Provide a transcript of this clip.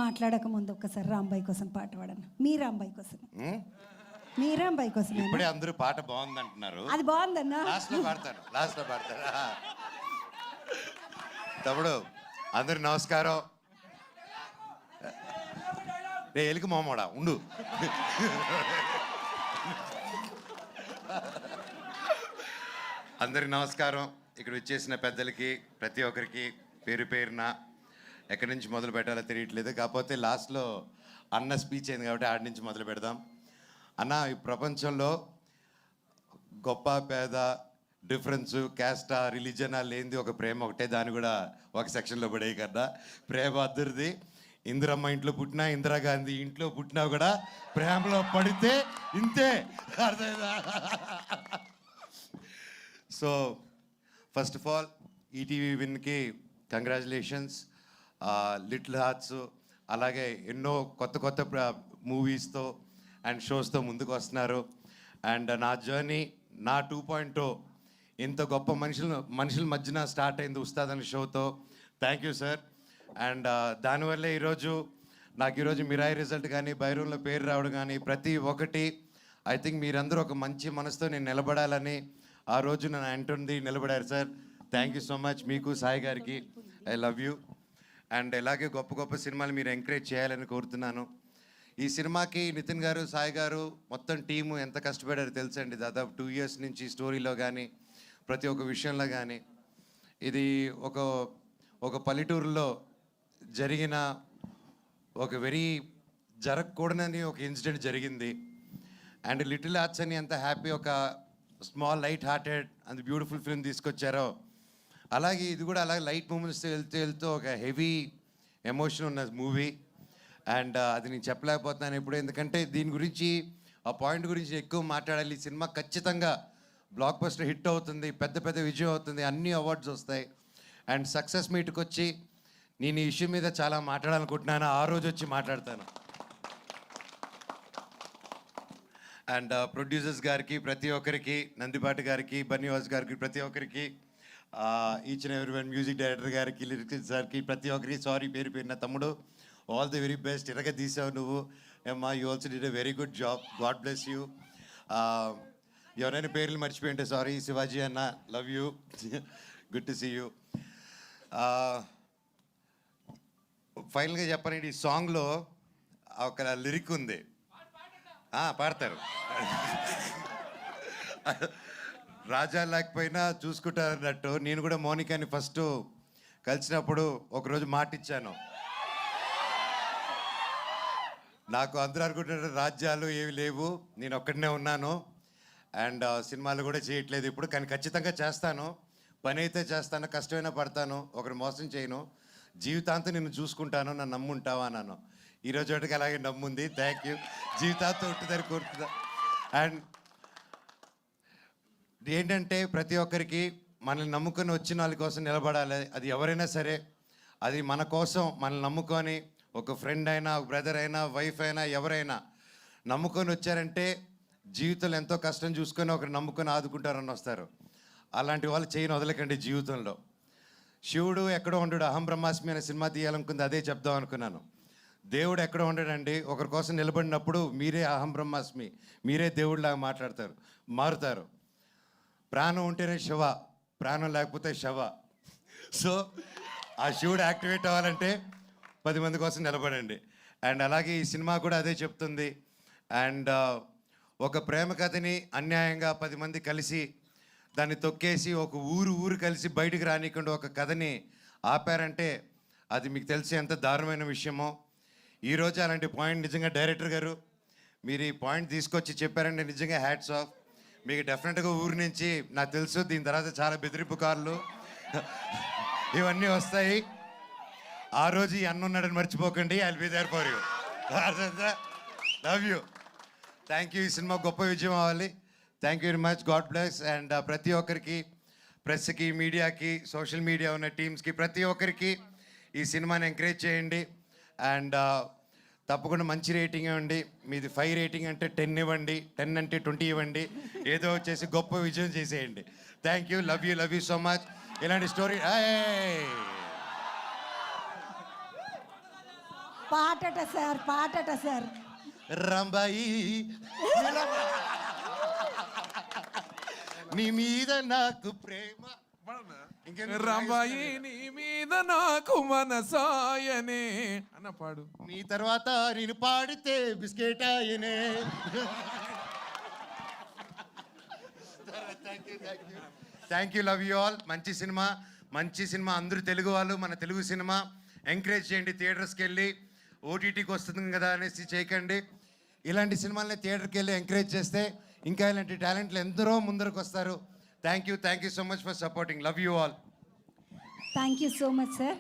మాట్లాడక ముందు ఒక్కసారి రాంబాయి కోసం పాట పాడను. మీ రాంబాయి కోసం, మీ రాంబాయి కోసం. ఇప్పుడే అందరూ పాట బాగుంది అంటున్నారు. అది బాగుందన్నా. లాస్ట్ లో పాడతారు. తమ్ముడు అందరు నమస్కారం. రే ఎలికి మామూడా ఉండు. అందరికి నమస్కారం. ఇక్కడ వచ్చేసిన పెద్దలకి ప్రతి ఒక్కరికి పేరు పేరున ఎక్కడి నుంచి మొదలు పెట్టాలో తెలియట్లేదు. కాకపోతే లాస్ట్లో అన్న స్పీచ్ అయింది కాబట్టి ఆడి నుంచి మొదలు పెడదాం. అన్న, ఈ ప్రపంచంలో గొప్ప పేద డిఫరెన్స్ క్యాస్టా రిలీజనా లేనిది ఒక ప్రేమ ఒకటే. దాన్ని కూడా ఒక సెక్షన్లో పడేయి కదా. ప్రేమ అద్దరిది. ఇందిరమ్మ ఇంట్లో పుట్టినా, ఇందిరాగాంధీ ఇంట్లో పుట్టినా కూడా ప్రేమలో పడితే ఇంతే. అర్థమైందా? So first of all ETV విన్కి కంగ్రాచులేషన్స్. లిటిల్ హార్ట్స్ అలాగే ఎన్నో కొత్త కొత్త మూవీస్తో అండ్ షోస్తో ముందుకు వస్తున్నారు. అండ్ నా జర్నీ, నా 2.0 ఇంత గొప్ప మనుషుల మధ్యన స్టార్ట్ అయింది ఉస్తాద్ అనే షోతో. Thank you sir. అండ్ దానివల్లే ఈరోజు మిరాయి రిజల్ట్ కానీ, బైరూన్లో పేరు రావడం కానీ ప్రతి ఒక్కటి ఐ థింక్ మీరందరూ ఒక మంచి మనసుతో నేను నిలబడాలని ఆ రోజు నన్ను అంటుంది నిలబడారు sir. Thank you so much. మీకు సాయి గారికి ఐ లవ్ యూ. అండ్ ఇలాగే గొప్ప గొప్ప సినిమాలు మీరు ఎంకరేజ్ చేయాలని కోరుతున్నాను. ఈ సినిమాకి నితిన్ గారు, సాయి గారు, మొత్తం టీము ఎంత కష్టపడారో తెలుసండి. దాదాపు 2 years నుంచి స్టోరీలో కానీ ప్రతి ఒక్క విషయంలో కానీ. ఇది ఒక పల్లెటూరులో జరిగిన ఒక జరగకూడదని ఒక ఇన్సిడెంట్ జరిగింది. అండ్ లిటిల్ హార్ట్స్ అని ఎంత హ్యాపీ, ఒక small light hearted and beautiful film తీసుకొచ్చారో, అలాగే ఇది కూడా అలాగే లైట్ మూమెంట్స్ వెళ్తూ ఒక హెవీ ఎమోషన్ ఉన్న మూవీ. అండ్ అది నేను చెప్పలేకపోతున్నాను ఇప్పుడు, ఎందుకంటే దీని గురించి ఆ పాయింట్ గురించి ఎక్కువ మాట్లాడాలి. ఈ సినిమా ఖచ్చితంగా బ్లాక్ బస్టర్ హిట్ అవుతుంది, పెద్ద విజయం అవుతుంది, అన్ని అవార్డ్స్ వస్తాయి. అండ్ సక్సెస్ మీట్కి వచ్చి నేను ఈ ఇష్యూ మీద చాలా మాట్లాడాలనుకుంటున్నాను. ఆ రోజు వచ్చి మాట్లాడతాను. అండ్ ప్రొడ్యూసర్స్ గారికి, ప్రతి ఒక్కరికి, నందిపాటి గారికి, బన్నీవాస్ గారికి, ప్రతి ఒక్కరికి, each and every one, music director గారికి, లిరిక్స్ సార్కి, ప్రతి ఒక్కరికి సారీ పేరు పేరున. తమ్ముడు ఆల్ ది వెరీ బెస్ట్. ఇలాగే తీసావు నువ్వు. ఏమ్మా, you also did a very good job. God bless you. ఎవరైనా పేర్లు మర్చిపోయింటే సారీ. శివాజీ అన్న, love you. Good to see you. ఫైనల్గా చెప్పాలంటే ఈ సాంగ్లో ఒక లిరిక్ ఉంది. పాడతారు. రాజా లేకపోయినా చూసుకుంటారన్నట్టు నేను కూడా మౌనికాని ఫస్ట్ కలిసినప్పుడు ఒకరోజు మాట ఇచ్చాను. నాకు అందరూ అనుకుంటున్నారు రాజ్యాలు ఏవి లేవు, నేను ఒక్కడనే ఉన్నాను. అండ్ సినిమాలు కూడా చేయట్లేదు ఇప్పుడు, కానీ ఖచ్చితంగా చేస్తాను. పని అయితే చేస్తాను, కష్టమైనా పడతాను, ఒకరు మోసం చేయను, జీవితాంతం నిన్ను చూసుకుంటాను, నన్ను నమ్ముంటావా అన్నాను. ఈరోజు ఒకటికి అలాగే నమ్ముంది. Thank you. జీవితాంతం ఉంటుందని కోరుతున్నా. అండ్ ఏంటంటే ప్రతి ఒక్కరికి మనల్ని నమ్ముకొని వచ్చిన వాళ్ళ కోసం నిలబడాలి. అది ఎవరైనా సరే, అది మన కోసం మనల్ని నమ్ముకొని, ఒక ఫ్రెండ్ అయినా, ఒక బ్రదర్ అయినా, వైఫ్ అయినా, ఎవరైనా నమ్ముకొని వచ్చారంటే జీవితంలో ఎంతో కష్టం చూసుకొని ఒకరు నమ్ముకొని ఆదుకుంటారని వస్తారు. అలాంటి వాళ్ళు చేయని వదలకండి జీవితంలో. శివుడు ఎక్కడో ఉండడు. అహం బ్రహ్మాస్మి అనే సినిమా తీయాలనుకుంది, అదే చెప్దాం అనుకున్నాను. దేవుడు ఎక్కడ ఉండడండి, ఒకరి కోసం నిలబడినప్పుడు మీరే అహం బ్రహ్మాస్మి, మీరే దేవుడిలాగా మారుతారు. ప్రాణం ఉంటేనే శివ, ప్రాణం లేకపోతే శవ. సో ఆ శివుడు యాక్టివేట్ అవ్వాలంటే 10 మంది కోసం నిలబడండి. అండ్ అలాగే ఈ సినిమా కూడా అదే చెప్తుంది. అండ్ ఒక ప్రేమ కథని అన్యాయంగా 10 మంది కలిసి దాన్ని తొక్కేసి ఒక ఊరు కలిసి బయటికి రానికుండా ఒక కథని ఆపారంటే అది మీకు తెలిసి ఎంత దారుణమైన విషయమో. ఈరోజు అలాంటి పాయింట్ నిజంగా డైరెక్టర్ గారు మీరు ఈ పాయింట్ తీసుకొచ్చి చెప్పారంటే నిజంగా హ్యాట్స్ ఆఫ్. మీకు డెఫినెట్గా ఊరి నుంచి నాకు తెలుసు దీని తర్వాత చాలా బెదిరింపు కార్లు ఇవన్నీ వస్తాయి. ఆ రోజు ఈ అన్న ఉన్నాడని మర్చిపోకండి. I will be there for you. Love you. Thank you. ఈ సినిమా గొప్ప విజయం అవ్వాలి. Thank you very much. God bless. And ప్రతి ఒక్కరికి, ప్రెస్కి, మీడియాకి, సోషల్ మీడియా ఉన్న టీమ్స్కి, ప్రతి ఒక్కరికి ఈ సినిమాని ఎంకరేజ్ చేయండి. అండ్ తప్పకుండా మంచి రేటింగ్ ఇవ్వండి. మీది 5 రేటింగ్ అంటే 10 ఇవ్వండి, 10 అంటే 20 ఇవ్వండి. ఏదో వచ్చేసి గొప్ప విజయం చేసేయండి. Thank you. Love you so much. ఇలాంటి స్టోరీ పాటట సార్, పాటట సార్. రంబాయి నీ మీద నాకు ప్రేమ. ఇంకెందుకు? రంబాయి నీ మీద నాకు మనసాయనే అన్న పాడు. నీ తర్వాత నేను పాడితే బిస్కెట్ ఆయనే. Thank you, love you all. మంచి సినిమా అందరూ తెలుగు వాళ్ళు, మన తెలుగు సినిమా ఎంకరేజ్ చేయండి. థియేటర్స్కి వెళ్ళి ఓటీటీకి వస్తుంది కదా అనేసి చేయకండి. ఇలాంటి సినిమాలని థియేటర్కి వెళ్ళి ఎంకరేజ్ చేస్తే ఇంకా ఇలాంటి టాలెంట్లు ఎందరో ముందరకు వస్తారు. Thank you so much for supporting. Love you all. Thank you so much sir.